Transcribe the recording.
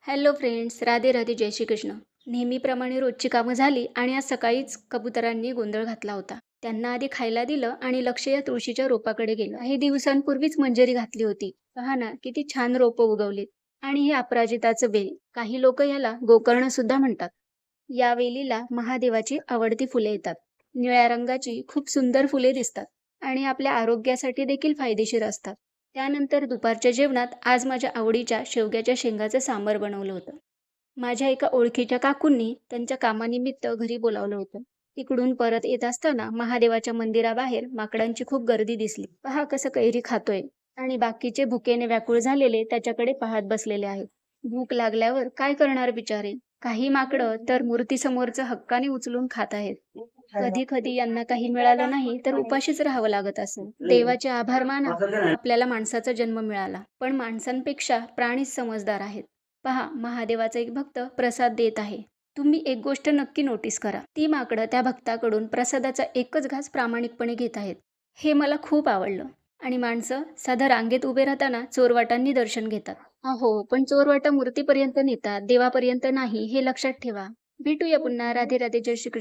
Hello friends, Radhe Radhe, जय श्री कृष्ण. नेहमीप्रमाणे रोजची कामं झाली आणि आज सकाळीच कबुतरांनी गोंधळ घातला होता. त्यांना आधी खायला दिलं आणि लक्ष या तुळशीच्या रोपाकडे गेलं. काही दिवसांपूर्वीच मंजरी घातली होती. पहा ना, किती छान रोपं उगवलीत. आणि हे अपराजिताचं बेल. काही लोक याला गोकर्ण सुद्धा म्हणतात. या वेलीला महादेवाची आवडती फुले येतात. निळ्या रंगाची खूप सुंदर फुले दिसतात आणि आपल्या आरोग्यासाठी देखील फायदेशीर असतात. त्यानंतर दुपारच्या जेवणात आज माझ्या आवडीच्या शेवग्याच्या शेंगाचं सांबार बनवलं होतं. माझ्या एका ओळखीच्या काकूंनी त्यांच्या कामानिमित्त घरी बोलावलं होतं. तिकडून परत येत असताना महादेवाच्या मंदिराबाहेर माकडांची खूप गर्दी दिसली. पहा कसं कैरी खातोय आणि बाकीचे भुकेने व्याकुळ झालेले त्याच्याकडे पाहत बसलेले आहेत. भूक लागल्यावर काय करणार बिचारे. काही माकडं तर मूर्तीसमोरचं हक्काने उचलून खात आहेत. कधी कधी यांना काही मिळालं नाही तर उपाशीच राहावं लागत असेल. देवाचे आभार माना, आपल्याला माणसाचा जन्म मिळाला. पण माणसांपेक्षा प्राणीच समजदार आहेत. पहा, महादेवाचा एक भक्त प्रसाद देत आहे. तुम्ही एक गोष्ट नक्की नोटीस करा. ती माकडं त्या भक्ताकडून प्रसादाचा एकच घास प्रामाणिकपणे घेत आहेत. हे मला खूप आवडलं. आणि माणसं साधं रांगेत उभे राहताना चोरवाटांनी दर्शन घेतात. हो, पण चोरवाटा मूर्तीपर्यंत नेतात, देवापर्यंत नाही, हे लक्षात ठेवा. भेटूया पुन्हा. राधे राधे, जय श्री कृष्ण.